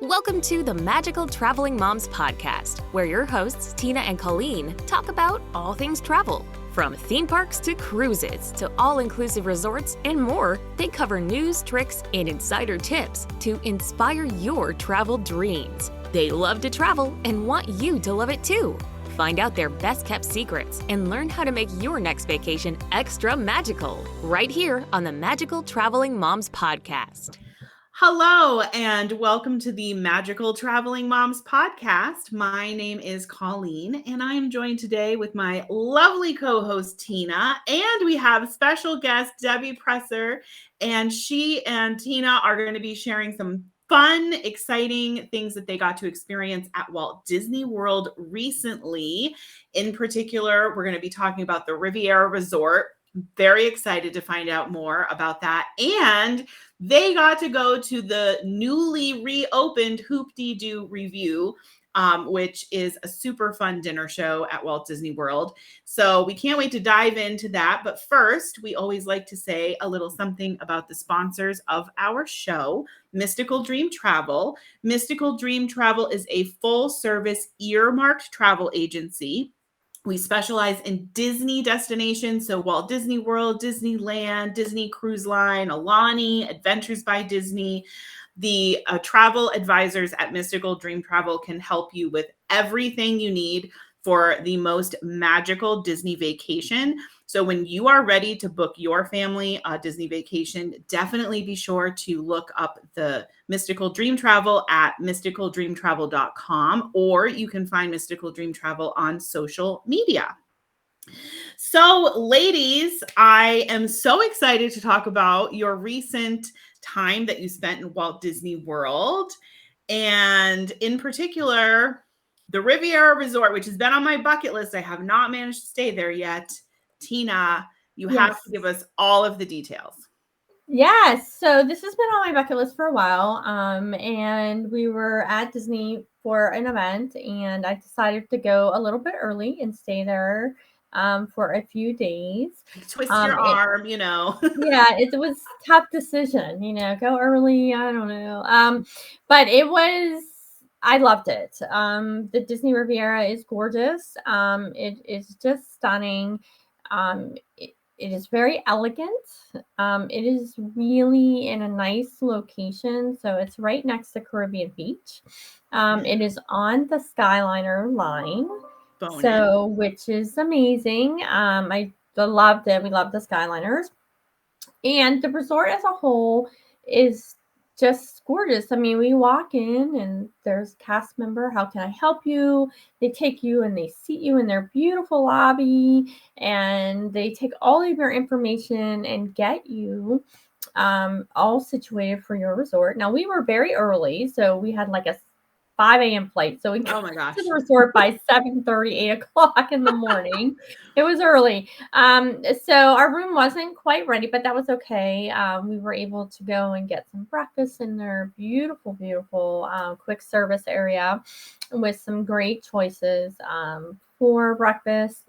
Welcome to the Magical Traveling Moms podcast, where your hosts, Tina and Colleen, talk about all things travel. From theme parks to cruises to all-inclusive resorts and more, they cover news, tricks, and insider tips to inspire your travel dreams. They love to travel and want you to love it too. Find out their best-kept secrets and learn how to make your next vacation extra magical right here on the Magical Traveling Moms podcast. Hello, and welcome to the Magical Traveling Moms podcast. My name is Colleen, and I am joined today with my lovely co-host, Tina, and we have special guest, Debbie Presser, and she and Tina are going to be sharing some fun, exciting things that they got to experience at Walt Disney World recently. In particular, we're going to be talking about the Riviera Resort. Very excited to find out more about that. And they got to go to the newly reopened Hoop-Dee-Doo Review, which is a super fun dinner show at Walt Disney World. So we can't wait to dive into that. But first, we always like to say a little something about the sponsors of our show, Mystical Dream Travel. Mystical Dream Travel is a full-service earmarked travel agency. We specialize in Disney destinations, so Walt Disney World, Disneyland, Disney Cruise Line, Alani, Adventures by Disney. The travel advisors at Mystical Dream Travel can help you with everything you need for the most magical Disney vacation. So when you are ready to book your family Disney vacation, definitely be sure to look up the Mystical Dream Travel at mysticaldreamtravel.com, or you can find Mystical Dream Travel on social media. So, ladies, I am so excited to talk about your recent time that you spent in Walt Disney World, and in particular, the Riviera Resort, which has been on my bucket list. I have not managed to stay there yet. Tina, you have to give us all of the details. Yes. So this has been on my bucket list for a while. And we were at Disney for an event, and I decided to go a little bit early and stay there for a few days. Twist your arm, you know. Yeah, it was a tough decision, go early. I don't know. But I loved it. The Disney Riviera is gorgeous. It is just stunning. It is very elegant. It is really in a nice location. So it's right next to Caribbean Beach. It is on the Skyliner line. Bonus. So, which is amazing. I loved it. We loved the Skyliners. And the resort as a whole is just gorgeous. I mean, we walk in and there's a cast member. How can I help you? They take you and they seat you in their beautiful lobby, and they take all of your information and get you all situated for your resort. Now, we were very early, so we had like a 5 a.m. flight. So we got to the resort by 7:30, 8 o'clock in the morning. It was early. So our room wasn't quite ready, but that was okay. We were able to go and get some breakfast in their beautiful, beautiful quick service area with some great choices for breakfast.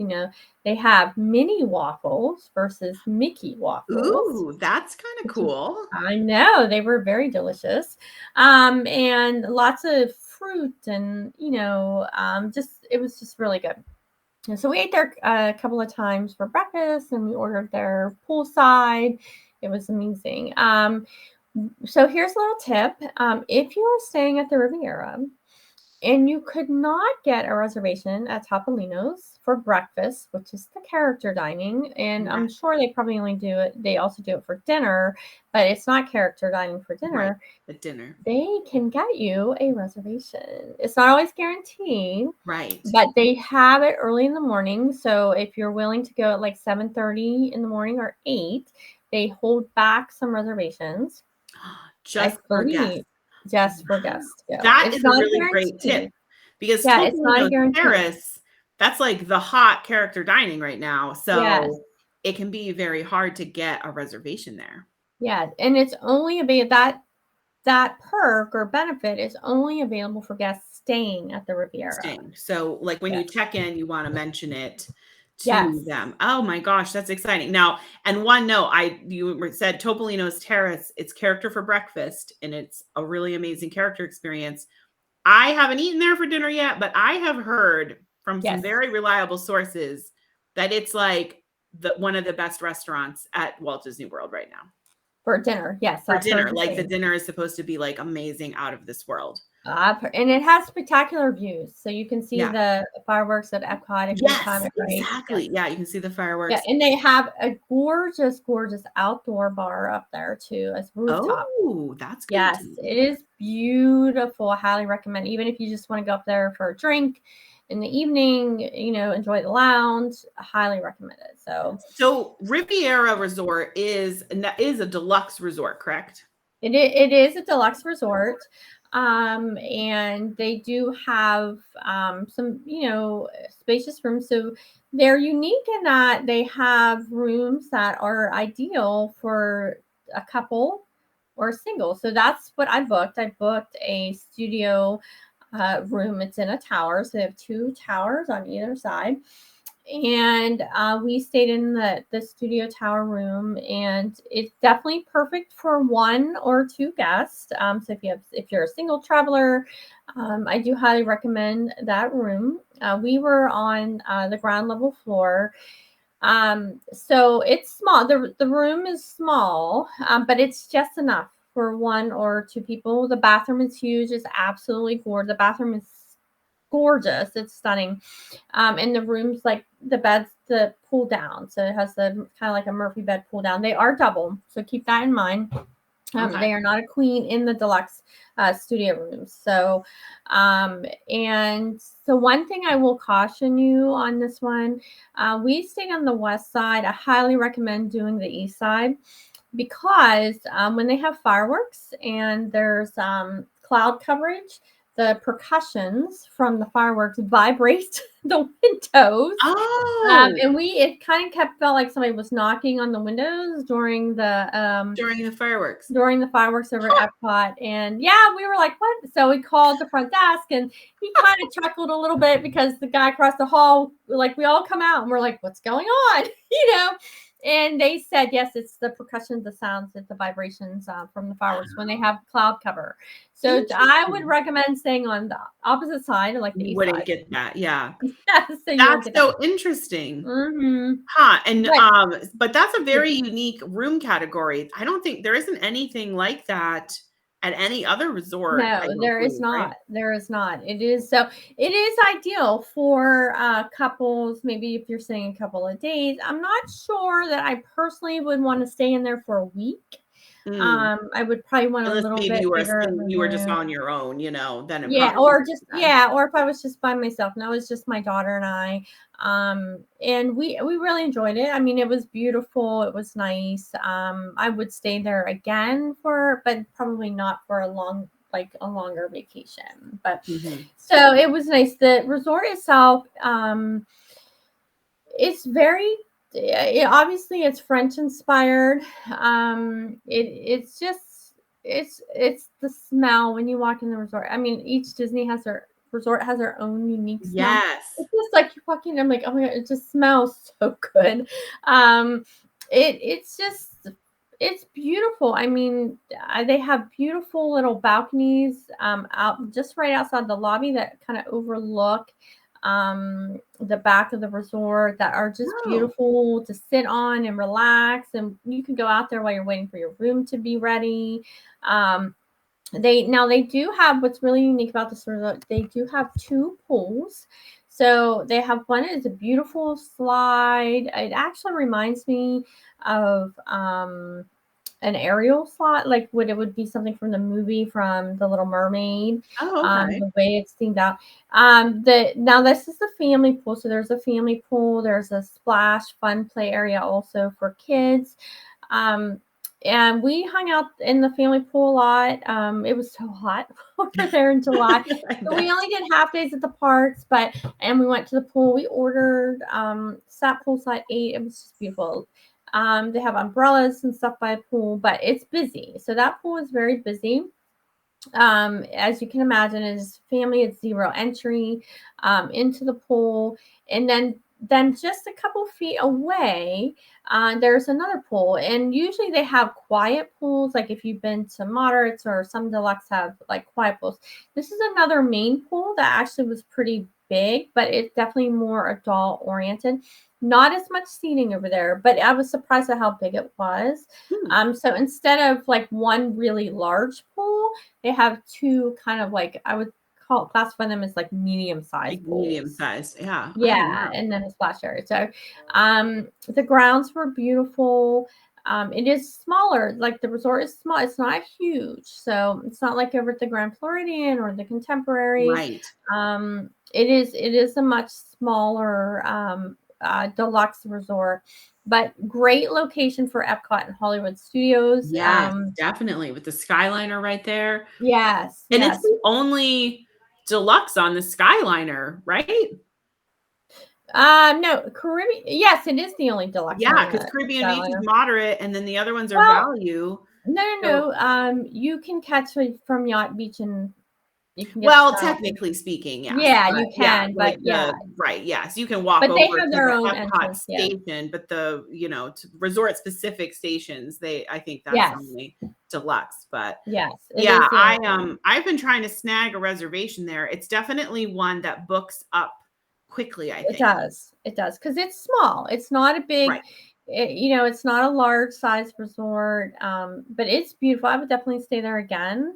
They have mini waffles versus Mickey waffles. Ooh, that's kind of cool. I know. They were very delicious. And lots of fruit and, it was just really good. And so we ate there a couple of times for breakfast, and we ordered their poolside. It was amazing. So here's a little tip. If you are staying at the Riviera and you could not get a reservation at Topolino's for breakfast, which is the character dining, and I'm sure they probably only do it, they also do it for dinner, but it's not character dining for dinner. Right. At dinner. They can get you a reservation. It's not always guaranteed. Right. But they have it early in the morning. So if you're willing to go at like 7:30 in the morning or 8, they hold back some reservations. Just for guests. Just for guests. Yeah. That is a really great tip, because it's not guaranteed. Paris, that's like the hot character dining right now. So it can be very hard to get a reservation there. Yeah, and it's only that perk or benefit is only available for guests staying at the Riviera. So like when you check in, you want to mention it to them. Oh my gosh, that's exciting. Now, and one note, you said Topolino's Terrace, it's character for breakfast, and it's a really amazing character experience. I haven't eaten there for dinner yet, but I have heard from some very reliable sources that it's like one of the best restaurants at Walt Disney World right now. For dinner, yes. For dinner, like the dinner is supposed to be like amazing, out of this world. And it has spectacular views, so you can see the fireworks at Epcot. Yes, exactly. Yeah, you can see the fireworks. Yeah, and they have a gorgeous, gorgeous outdoor bar up there too, as rooftop. Oh, that's good. Yes, it is beautiful. I highly recommend. Even if you just want to go up there for a drink in the evening, enjoy the lounge, I highly recommend it. So Riviera Resort is a deluxe resort, correct? It is a deluxe resort. And they do have some, spacious rooms. So they're unique in that they have rooms that are ideal for a couple or a single. So that's what I booked. I booked a studio room. It's in a tower. So they have 2 towers on either side. And we stayed in the studio tower room, and it's definitely perfect for 1 or 2 guests. So if you're a single traveler, I do highly recommend that room. We were on the ground level floor. So it's small. The room is small, but it's just enough for 1 or 2 people. The bathroom is huge. It's absolutely gorgeous. The bathroom is gorgeous. It's stunning. And the rooms, like the beds, the pull down. So it has the kind of like a Murphy bed pull down. They are double. So keep that in mind. They are not a queen in the deluxe studio rooms. So, and so one thing I will caution you on this one, we stayed on the west side. I highly recommend doing the east side, because when they have fireworks and there's cloud coverage, the percussions from the fireworks vibrate the windows. Oh, and it kind of felt like somebody was knocking on the windows during the fireworks. During the fireworks over at Epcot. And we were like, what? So we called the front desk, and he kind of chuckled a little bit, because the guy across the hall, like, we all come out and we're like, what's going on? And they said, yes, it's the percussion, the sounds, it's the vibrations from the fireworks when they have cloud cover. So I would recommend staying on the opposite side, like the east side. You wouldn't get that, yeah. So that's so interesting. Mm-hmm. Huh. And but that's a very unique room category. I don't think there isn't anything like that at any other resort. No, there is not. Right? There is not. It is ideal for couples. Maybe if you're staying a couple of days. I'm not sure that I personally would want to stay in there for a week. I would probably want a little bit bigger. You were just on your own, then or if I was just by myself. And that was just my daughter and I. And we really enjoyed it. I mean, it was beautiful. It was nice. I would stay there again but probably not for a longer vacation. But so it was nice. The resort itself, it's very, obviously it's French inspired. It's the smell when you walk in the resort. I mean, each Disney resort has their own unique smell. Yes. It's just like you're walking, I'm like, oh my God, it just smells so good. It's beautiful. I mean, they have beautiful little balconies out just right outside the lobby that kind of overlook the back of the resort, that are just beautiful to sit on and relax. And you can go out there while you're waiting for your room to be ready. They do have, what's really unique about this resort, they do have 2 pools. So they have one is a beautiful slide. It actually reminds me of an Ariel slide, like what it would be something from the movie from The Little Mermaid. The way it's themed out. Now this is the family pool. So there's a family pool. There's a splash fun play area also for kids. And we hung out in the family pool a lot. It was so hot over there in July. So we only did half days at the parks, and we went to the pool. We ordered, sat poolside, ate. It was just beautiful. They have umbrellas and stuff by the pool, but it's busy. So that pool is very busy. As you can imagine, it's family, it's 0 entry into the pool. And then then just a couple feet away, there's another pool. And usually they have quiet pools. Like if you've been to moderates, or some deluxe have like quiet pools. This is another main pool that actually was pretty big, but it's definitely more adult oriented. Not as much seating over there, but I was surprised at how big it was. So instead of like one really large pool, they have two kind of like, I would classify them as like medium-sized pools. Medium-sized, yeah. Yeah, Oh, wow. and then a splash area. So the grounds were beautiful. It is smaller, like the resort is small. It's not huge. So it's not like over at the Grand Floridian or the Contemporary. Right. It is a much smaller deluxe resort, but great location for Epcot and Hollywood Studios. Yes, definitely, with the Skyliner right there. Yes. And it's the only deluxe on the Skyliner, right? No, Caribbean. Yes, it is the only deluxe. Yeah, because Caribbean Beach is moderate, and then the other ones are value. No. You can catch from Yacht Beach, and you can get technically speaking, yes. Yeah, you can, but right, yes, you can walk but over they have to their the own Epcot entrance, station, but the resort specific stations, I think that's only deluxe. But yeah, I've been trying to snag a reservation there. It's definitely one that books up quickly, I think. It does because it's small. It's not a big, it's not a large size resort, but it's beautiful. I would definitely stay there again.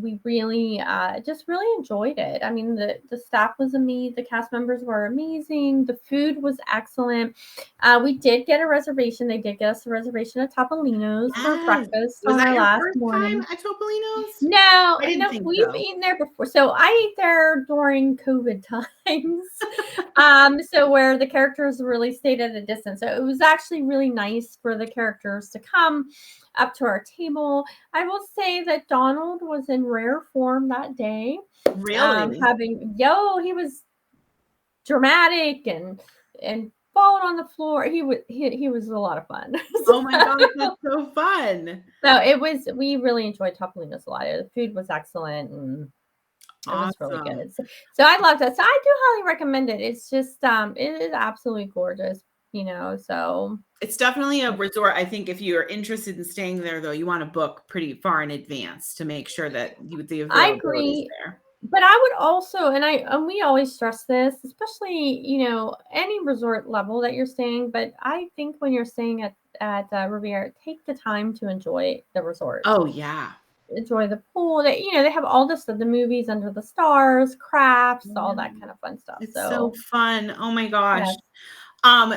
We really just really enjoyed it. I mean, the staff was amazing. The cast members were amazing. The food was excellent. We did get a reservation. They did get us a reservation at Topolino's for breakfast was on that our your last first morning. time at Topolino's? No, think we've so. eaten there before. So I ate there during COVID times. So where the characters really stayed at a distance. So it was actually really nice for the characters to come up to our table. I will say that Donald was in rare form that day. Really? He was dramatic and falling on the floor. He was a lot of fun. Oh my gosh, that's so fun. So we really enjoyed Topolino's a lot. The food was excellent, and it was really good. So I loved it. So I do highly recommend it. It's just it is absolutely gorgeous, so it's definitely a resort. I think if you're interested in staying there, though, you want to book pretty far in advance to make sure that the availability is there. But I would also, and we always stress this, especially, any resort level that you're staying. But I think when you're staying at Riviera, take the time to enjoy the resort. Oh, yeah. Enjoy the pool. They have all this stuff, the movies Under the Stars, crafts, all that kind of fun stuff. It's so fun. Oh my gosh.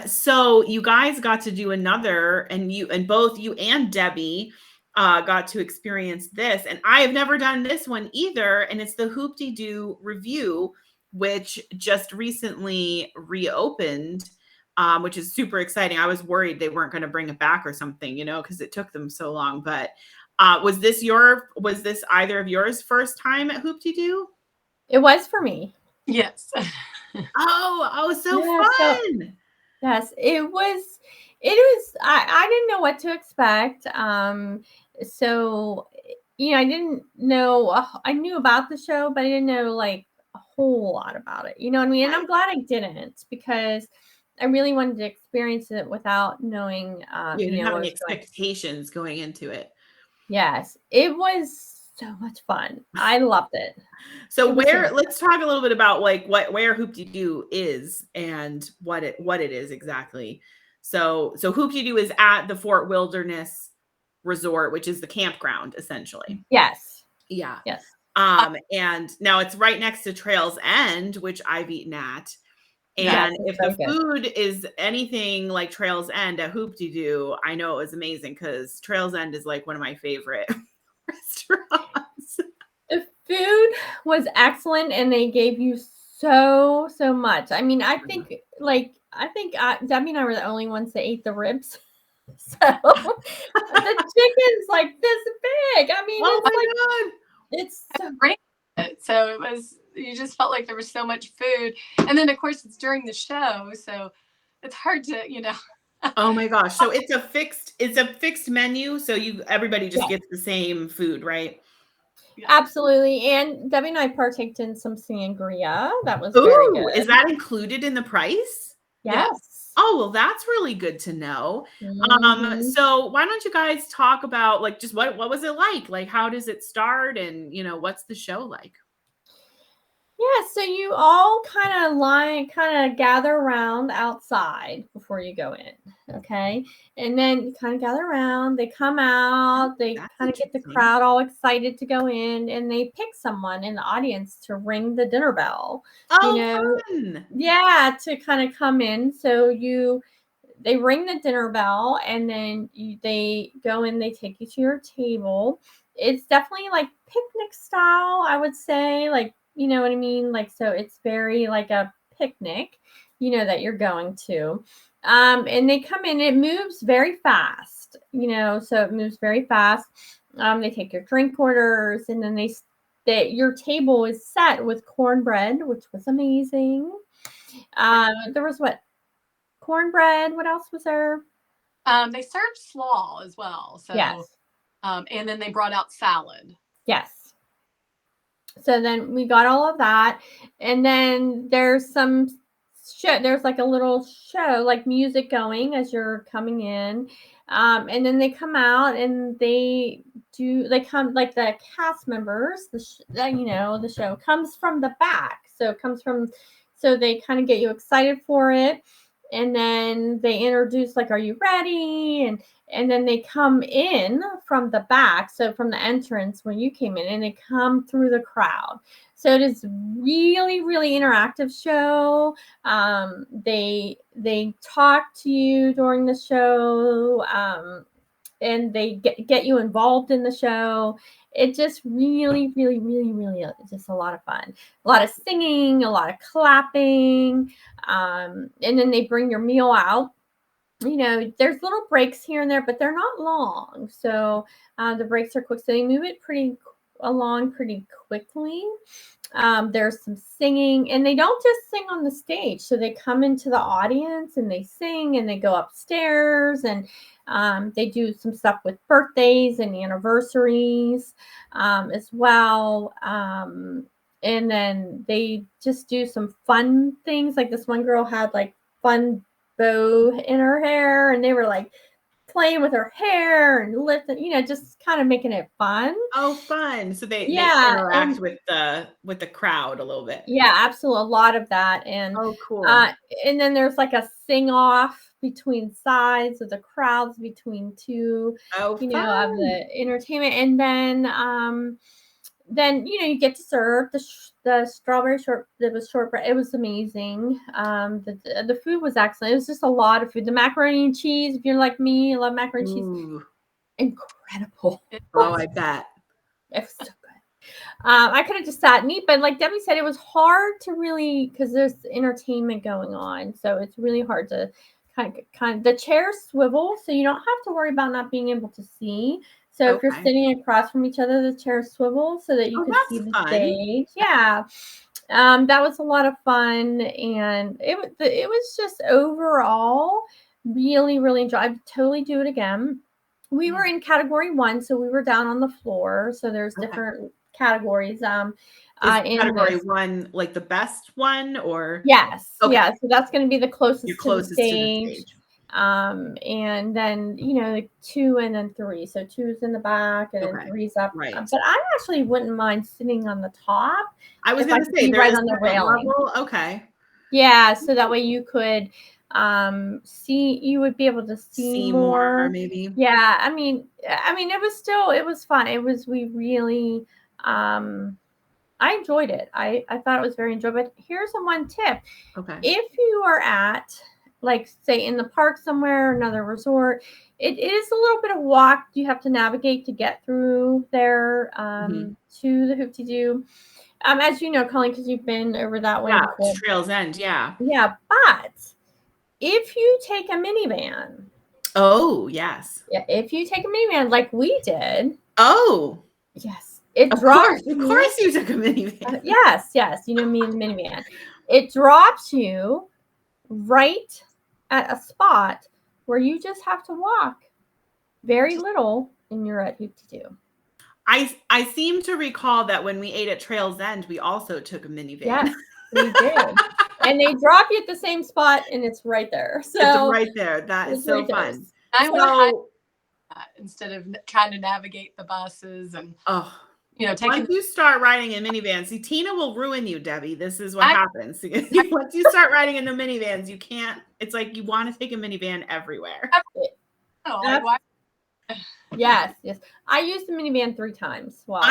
So you guys got to do another, and both you and Debbie got to experience this, and I have never done this one either, and it's the Hoop-Dee-Doo Review, which just recently reopened, which is super exciting. I was worried they weren't going to bring it back or something, because it took them so long. But was this either of yours first time at Hoop-Dee-Doo? It was for me. Yes. So fun. Yes, it was. I didn't know what to expect. So, I didn't know. I knew about the show, but I didn't know like a whole lot about it. You know what I mean? And I'm glad I didn't, because I really wanted to experience it without knowing. You didn't have any expectations going into it. Yes, it was so much fun. I loved it. So let's talk a little bit about like where Hoop-Dee-Doo is and what it is exactly. So Hoop-Dee-Doo is at the Fort Wilderness Resort, which is the campground essentially. Yes. Yeah. Yes. And now it's right next to Trails End, which I've eaten at. And if the food is anything like Trails End at Hoop-Dee-Doo, I know it was amazing, because Trails End is like one of my favorite restaurants. The food was excellent, and they gave you so much. I mean, I think Debbie and I were the only ones that ate the ribs. So the chicken's like this big. I mean, it's so great. So it was. You just felt like there was so much food, and then of course it's during the show, so it's hard to, Oh my gosh! So it's a fixed menu, so everybody just gets the same food, right? Yeah. Absolutely. And Debbie and I partaked in some sangria. That was very good. Is that included in the price? Yes. Oh, well, that's really good to know. Mhm. So why don't you guys talk about like just what was it like? Like how does it start and what's the show like? Yeah, so you all kind of gather around outside before you go in, okay? And then you kind of gather around, they come Oh, out, they that's kind of get the interesting. crowd all excited to go in, and they pick someone in the audience to ring the dinner bell, you Oh, know, fun. yeah, to kind of come in. So they ring the dinner bell, and then they go in, they take you to your table. It's definitely like picnic style, I would say, like, you know what I mean? Like, so it's very like a picnic, that you're going to. And they come in, it moves very fast, so it moves very fast. They take your drink orders, and then your table is set with cornbread, which was amazing. There was cornbread. What else was there? They served slaw as well. So, Yes. and then they brought out salad. Yes. So then we got all of that. And then there's some show. There's like a little show, like music going as you're coming in. And then they come out and they come like the cast members, the show comes from the back. So it comes from, so they kind of get you excited for it. And then they introduce like, are you ready? And then they come in from the back, so from the entrance when you came in, and they come through the crowd. So it is really, really interactive show. They talk to you during the show, and they get you involved in the show. It just really, really, really, really is just a lot of fun. A lot of singing, a lot of clapping, and then they bring your meal out. There's little breaks here and there, but they're not long. So the breaks are quick. So they move it along pretty quickly. There's some singing, and they don't just sing on the stage. So they come into the audience and they sing, and they go upstairs, and they do some stuff with birthdays and anniversaries as well. And then they just do some fun things. Like this one girl had like fun bow in her hair, and they were like playing with her hair and lifting, just kind of making it fun. Oh, fun. So they And interact with the crowd a little bit. yeah, absolutely, a lot of that. And Oh, cool. and then there's like a sing off between sides of the crowds between two, Oh, of fun. the entertainment. And then you get to serve the strawberry shortbread. It was amazing. The food was excellent. It was just a lot of food. The macaroni and cheese, if you're like me, I love macaroni and cheese. Ooh. Incredible. Oh, I bet. It was so good. I could have just sat and eat, but like Debbie said, it was hard to really, because there's entertainment going on, so it's really hard to kind of the chairs swivel, so you don't have to worry about not being able to see. So if you're Okay. sitting across from each other, the chairs swivel so that you can see that's the fun. stage. Yeah. That was a lot of fun, and it was just overall really, really enjoyable. I'd totally do it again. We were in category 1, so we were down on the floor. So there's Okay. different categories. Is In category this. 1 like the best one, or? Yes. Okay. Yeah. So that's going to be the You're closest to the closest to the stage. stage. And then like 2 and then 3. So 2's in the back and then 3's up. Right. But I actually wouldn't mind sitting on the top. I was if going I to could say be there right is on the second railing. level. Okay. Yeah, so that way you could you would be able to see more. maybe. Yeah, I mean it was fun. We really I enjoyed it. I thought it was very enjoyable. But here's one tip. Okay. If you are at, like, say in the park somewhere, another resort, it is a little bit of walk you have to navigate to get through there to the Hoop-Dee-Doo. As you know, Colleen, because you've been over that way before. Trails End, yeah. Yeah, but if you take a minivan. Oh, yes. Yeah, if you take a minivan like we did. Oh. Yes. Of course you took a minivan. Yes, me and the minivan. It drops you right at a spot where you just have to walk very little and you're at Hoop-Dee-Doo. I seem to recall that when we ate at Trails End, we also took a minivan. Yes, we did. And they drop you at the same spot, and it's right there. So it's right there. That is so ridiculous. fun. I would hide So, that instead of trying to navigate the buses and oh, taking. once you start riding in minivans, see, Tina will ruin you, Debbie. This is what I- happens. Once you start riding in the minivans, you can't. It's like you want to take a minivan everywhere. Like, why? Yes. I used the minivan 3 times. Wow.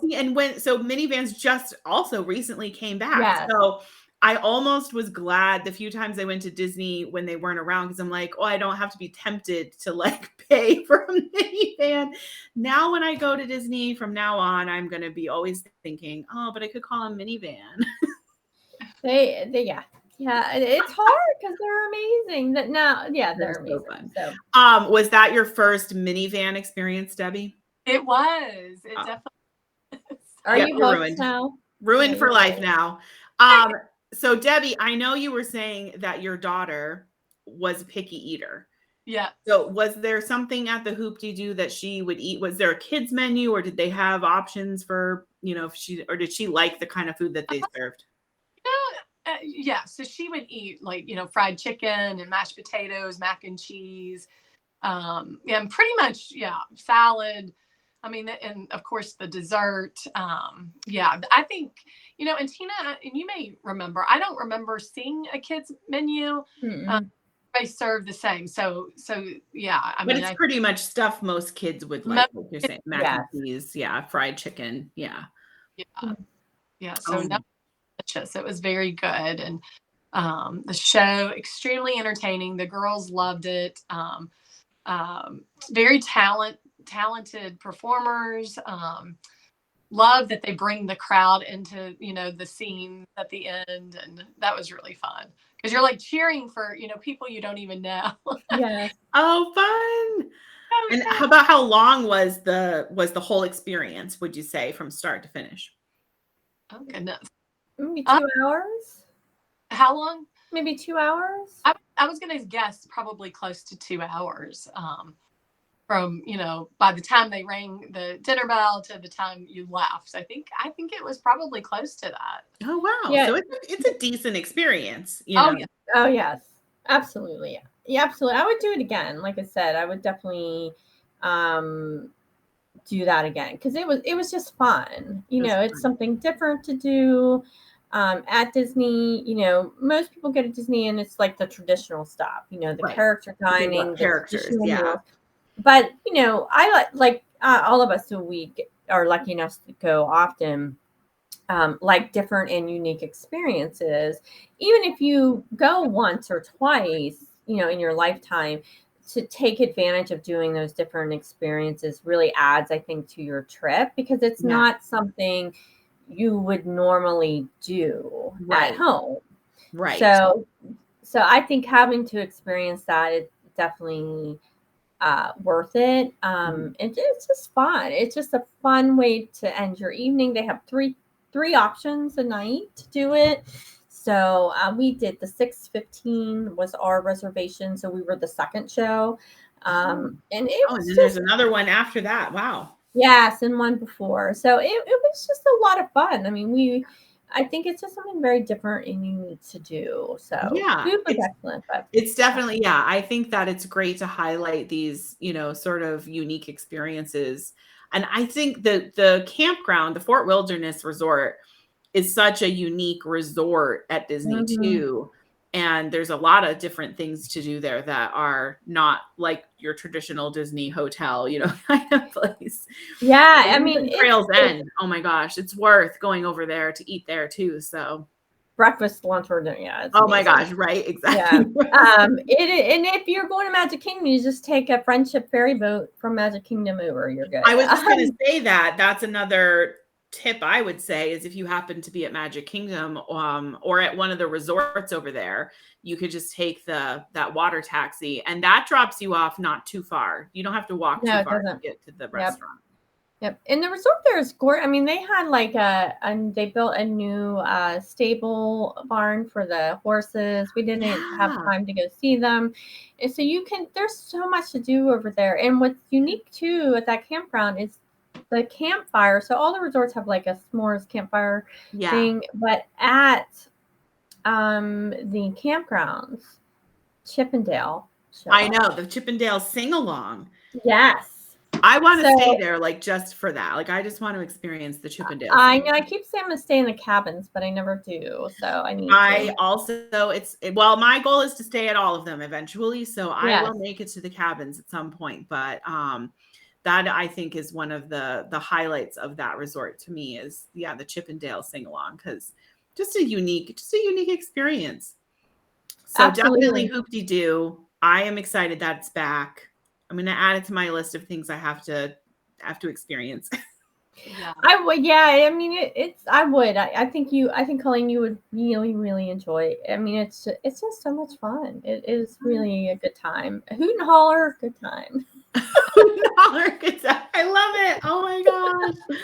See, and so minivans just also recently came back. Yes. So I almost was glad the few times I went to Disney when they weren't around, because I'm like, oh, I don't have to be tempted to like pay for a minivan. Now, when I go to Disney from now on, I'm going to be always thinking, oh, but I could call them minivan. Yeah, it's hard because they're amazing. They're so amazing. fun. So. Was that your first minivan experience, Debbie? It was. It definitely. Are you ruined now? Ruined for life now. So Debbie, I know you were saying that your daughter was a picky eater. Yeah. So was there something at the Hoop-Dee-Doo that she would eat? Was there a kids menu, or did they have options for, or did she like the kind of food that they served? Yeah. So she would eat like, fried chicken and mashed potatoes, mac and cheese. And pretty much, salad. I mean, and of course the dessert. I think, and Tina, and you may remember, I don't remember seeing a kid's menu. They serve the same. So yeah. But it's pretty much stuff most kids would like you're saying, mac and cheese, fried chicken. Yeah. So delicious. It was very good. And the show, extremely entertaining. The girls loved it. Very talented performers. Love that they bring the crowd into the scene at the end, and that was really fun because you're like cheering for people you don't even know. Yes. Oh, fun. And how about how long was the whole experience, would you say, from start to finish? Oh goodness, maybe 2 hours. How long? Maybe 2 hours. I was gonna guess probably close to 2 hours. From by the time they rang the dinner bell to the time you left. I think it was probably close to that. Oh wow. Yeah. So it's a decent experience. Oh yeah. Oh yes. Absolutely. Yeah, absolutely. I would do it again. Like I said, I would definitely do that again because it was just fun. It's something different to do. At Disney, most people go to Disney and it's like the traditional stuff, the character dining, characters, meals. But, I like all of us who we are lucky enough to go often, like different and unique experiences. Even if you go once or twice, in your lifetime, to take advantage of doing those different experiences really adds, I think, to your trip because it's not something you would normally do at home. Right. So I think having to experience that is definitely worth it. It's just fun. It's just a fun way to end your evening. They have three options a night to do it. So we did the 6:15 was our reservation. So we were the second show. And it was and then there's another one after that. Wow. Yes, and one before. So it was just a lot of fun. I mean, I think it's just something very different and unique to do. So food was excellent. But it's definitely, I think that it's great to highlight these, sort of unique experiences. And I think the campground, the Fort Wilderness Resort, is such a unique resort at Disney too. And there's a lot of different things to do there that are not like your traditional Disney hotel, kind of place. Yeah, I mean, Trails End. Oh my gosh, it's worth going over there to eat there too. So breakfast, lunch, or dinner. Yeah. Oh my gosh, right? Exactly. Yeah. And if you're going to Magic Kingdom, you just take a friendship ferry boat from Magic Kingdom over. You're good. I was just going to say that's another tip I would say is if you happen to be at Magic Kingdom or at one of the resorts over there, you could just take that water taxi and that drops you off not too far. You don't have to walk too far to get to the restaurant. Yep. And the resort there is gorgeous. I mean, they had they built a new stable barn for the horses. We didn't have time to go see them. And so there's so much to do over there. And what's unique too at that campground is the campfire. So all the resorts have like a s'mores campfire thing, but at The campgrounds, Chippendale show I up. know, the Chippendale sing-along. Yes. I want to So- stay there, like, just for that. Like, I just want to experience the Chippendale I sing-along. know I keep saying I'm gonna stay in the cabins, but I never do. So I need I to. also, well, my goal is to stay at all of them eventually. So I Yes. will make it to the cabins at some point. But that I think is one of the highlights of that resort to me is, yeah, the Chippendale sing-along, because just a unique experience. So Absolutely. definitely Hoop-de-Doo. I am excited that it's back. I'm going to add it to my list of things I have to experience. Yeah. I would, yeah. I mean, it's. I would. I think you. I think Colleen, you would really, really enjoy it. I mean, it's just so much fun. It is really a good time. Hoot and holler, good time. I love it. Oh my gosh.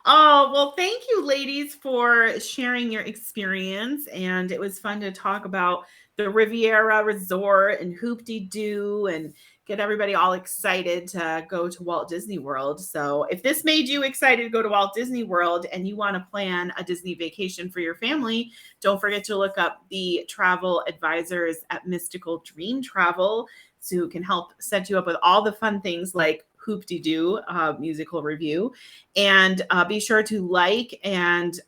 Oh, well, thank you, ladies, for sharing your experience. And it was fun to talk about the Riviera Resort and Hoop-de-Doo and get everybody all excited to go to Walt Disney World. So if this made you excited to go to Walt Disney World and you want to plan a Disney vacation for your family, don't forget to look up the travel advisors at Mystical Dream Travel, who can help set you up with all the fun things like Hoop-de-Doo musical review. And be sure to like and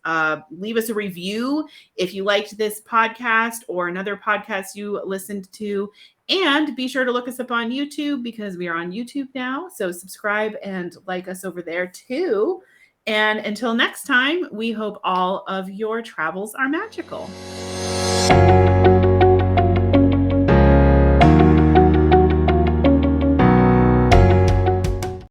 leave us a review if you liked this podcast or another podcast you listened to. And be sure to look us up on YouTube, because we are on YouTube now. So subscribe and like us over there too. And until next time, we hope all of your travels are magical.